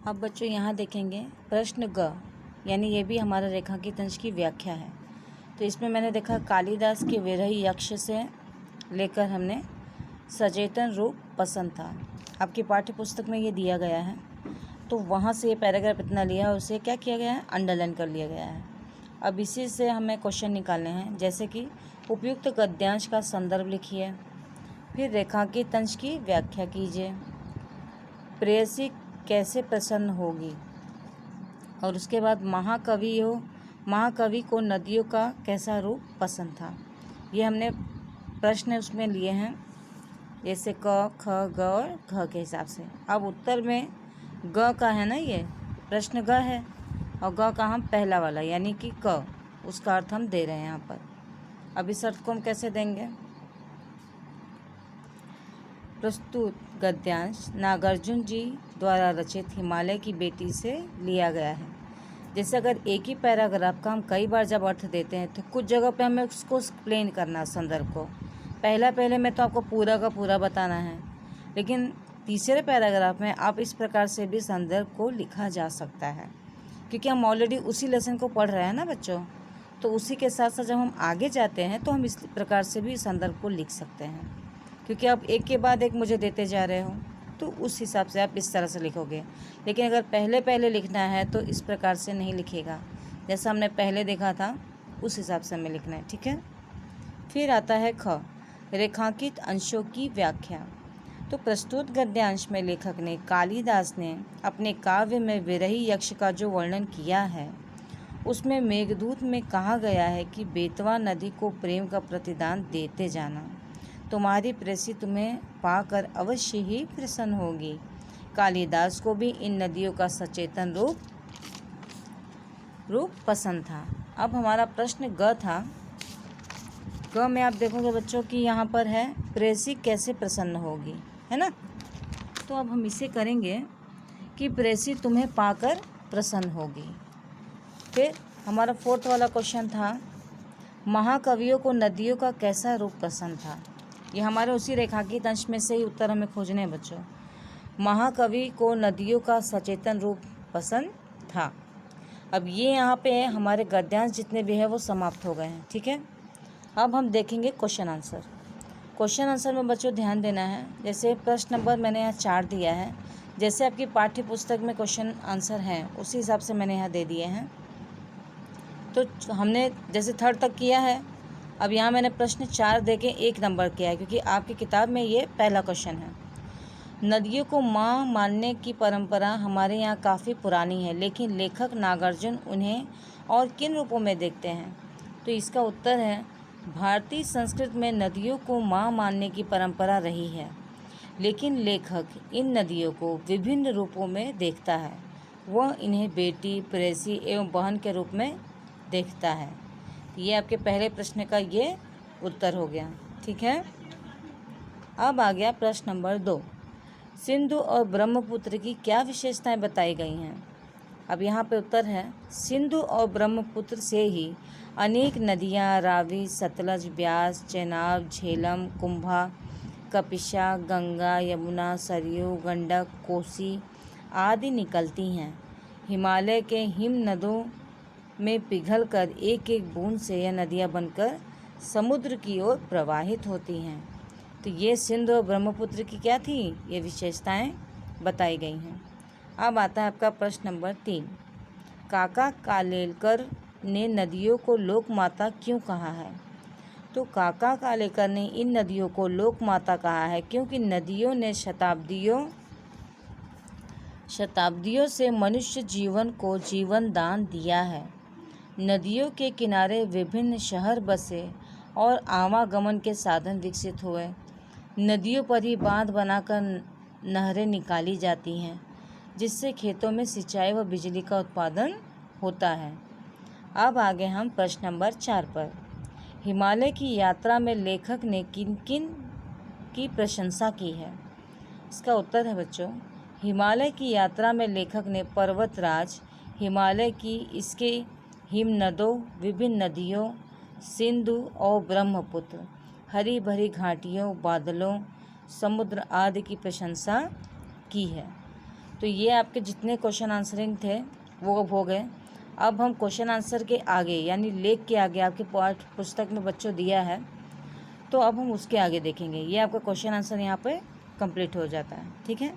अब बच्चों यहाँ देखेंगे प्रश्न ग, यानी ये भी हमारा रेखांकित अंश की व्याख्या है। तो इसमें मैंने देखा कालिदास के विरही यक्ष से लेकर हमने सचेतन रूप पसंद था। आपकी पाठ्य पुस्तक में ये दिया गया है, तो वहाँ से ये पैराग्राफ इतना लिया और उसे क्या किया गया है, अंडरलाइन कर लिया गया है। अब इसी से हमें क्वेश्चन निकालने हैं, जैसे कि उपयुक्त गद्यांश का संदर्भ लिखिए, फिर रेखांकित अंश की व्याख्या कीजिए, प्रेयसी कैसे प्रसन्न होगी, और उसके बाद महाकवि को नदियों का कैसा रूप पसंद था। ये हमने प्रश्न उसमें लिए हैं, जैसे क, ख, ग और घ के हिसाब से। अब उत्तर में ग का है ना, ये प्रश्न ग है और ग का हम पहला वाला यानी कि क, उसका अर्थ हम दे रहे हैं यहाँ पर। अब इस अर्थ को हम कैसे देंगे। प्रस्तुत गद्यांश नागार्जुन जी द्वारा रचित हिमालय की बेटी से लिया गया है। जैसे अगर एक ही पैराग्राफ का हम कई बार जब अर्थ देते हैं तो कुछ जगह पे हमें उसको एक्सप्लेन करना, संदर्भ को पहले में तो आपको पूरा का पूरा बताना है, लेकिन तीसरे पैराग्राफ में आप इस प्रकार से भी संदर्भ को लिखा जा सकता है, क्योंकि हम ऑलरेडी उसी लेसन को पढ़ रहे हैं ना बच्चों। तो उसी के साथ साथ जब हम आगे जाते हैं तो हम इस प्रकार से भी संदर्भ को लिख सकते हैं, क्योंकि आप एक के बाद एक मुझे देते जा रहे हो, तो उस हिसाब से आप इस तरह से लिखोगे। लेकिन अगर पहले लिखना है तो इस प्रकार से नहीं लिखेगा, जैसा हमने पहले देखा था उस हिसाब से हमें लिखना है, ठीक है। फिर आता है ख, रेखांकित अंशों की व्याख्या। तो प्रस्तुत गद्यांश में लेखक ने, कालिदास ने अपने काव्य में विरही यक्ष का जो वर्णन किया है, उसमें मेघदूत में कहा गया है कि बेतवा नदी को प्रेम का प्रतिदान देते जाना, तुम्हारी प्रेसी तुम्हें पाकर अवश्य ही प्रसन्न होगी। कालिदास को भी इन नदियों का सचेतन रूप पसंद था। अब हमारा प्रश्न ग था। ग में आप देखोगे बच्चों कि यहाँ पर है प्रेसी कैसे प्रसन्न होगी, है ना। तो अब हम इसे करेंगे कि प्रेसी तुम्हें पाकर प्रसन्न होगी। फिर हमारा फोर्थ वाला क्वेश्चन था, महाकवियों को नदियों का कैसा रूप पसंद था। ये हमारे उसी रेखांकित अंश में से ही उत्तर हमें खोजने हैं बच्चों। महाकवि को नदियों का सचेतन रूप पसंद था। अब ये यहाँ पे हमारे गद्यांश जितने भी हैं वो समाप्त हो गए हैं, ठीक है। अब हम देखेंगे क्वेश्चन आंसर। क्वेश्चन आंसर में बच्चों ध्यान देना है, जैसे प्रश्न नंबर मैंने यहाँ 4 दिया है, जैसे आपकी पाठ्य पुस्तक में क्वेश्चन आंसर हैं उसी हिसाब से मैंने यहाँ दे दिए हैं। तो हमने जैसे 3rd तक किया है, अब यहाँ मैंने प्रश्न 4 दे के 1 नंबर किया है, क्योंकि आपकी किताब में ये पहला क्वेश्चन है। नदियों को माँ मानने की परंपरा हमारे यहाँ काफ़ी पुरानी है, लेकिन लेखक नागार्जुन उन्हें और किन रूपों में देखते हैं। तो इसका उत्तर है, भारतीय संस्कृति में नदियों को माँ मानने की परंपरा रही है, लेकिन लेखक इन नदियों को विभिन्न रूपों में देखता है। वह इन्हें बेटी, प्रेयसी एवं बहन के रूप में देखता है। ये आपके पहले प्रश्न का ये उत्तर हो गया, ठीक है। अब आ गया प्रश्न नंबर 2, सिंधु और ब्रह्मपुत्र की क्या विशेषताएं बताई गई हैं। अब यहाँ पे उत्तर है, सिंधु और ब्रह्मपुत्र से ही अनेक नदियाँ रावी, सतलज, ब्यास, चेनाब, झेलम, कुंभा, कपिशा, गंगा, यमुना, सरयू, गंडक, कोसी आदि निकलती हैं। हिमालय के हिम नदों में पिघलकर एक एक बूंद से यह नदियाँ बनकर समुद्र की ओर प्रवाहित होती हैं। तो ये सिंधु और ब्रह्मपुत्र की क्या थी, ये विशेषताएं बताई गई हैं। अब आता है आपका प्रश्न नंबर 3, काका कालेलकर ने नदियों को लोकमाता क्यों कहा है। तो काका कालेलकर ने इन नदियों को लोकमाता कहा है क्योंकि नदियों ने शताब्दियों से मनुष्य जीवन को जीवन दान दिया है। नदियों के किनारे विभिन्न शहर बसे और आवागमन के साधन विकसित हुए। नदियों पर ही बांध बनाकर नहरें निकाली जाती हैं, जिससे खेतों में सिंचाई व बिजली का उत्पादन होता है। अब आगे हम प्रश्न नंबर 4 पर, हिमालय की यात्रा में लेखक ने किन किन की प्रशंसा की है। इसका उत्तर है बच्चों, हिमालय की यात्रा में लेखक ने पर्वतराज हिमालय की, इसके हिम नदों, विभिन्न नदियों, सिंधु और ब्रह्मपुत्र, हरी भरी घाटियों, बादलों, समुद्र आदि की प्रशंसा की है। तो ये आपके जितने क्वेश्चन आंसरिंग थे वो अब हो गए। अब हम क्वेश्चन आंसर के आगे यानी लेख के आगे आपके पाठ पुस्तक में बच्चों दिया है, तो अब हम उसके आगे देखेंगे। ये आपका क्वेश्चन आंसर यहाँ पे कंप्लीट हो जाता है। ठीक है।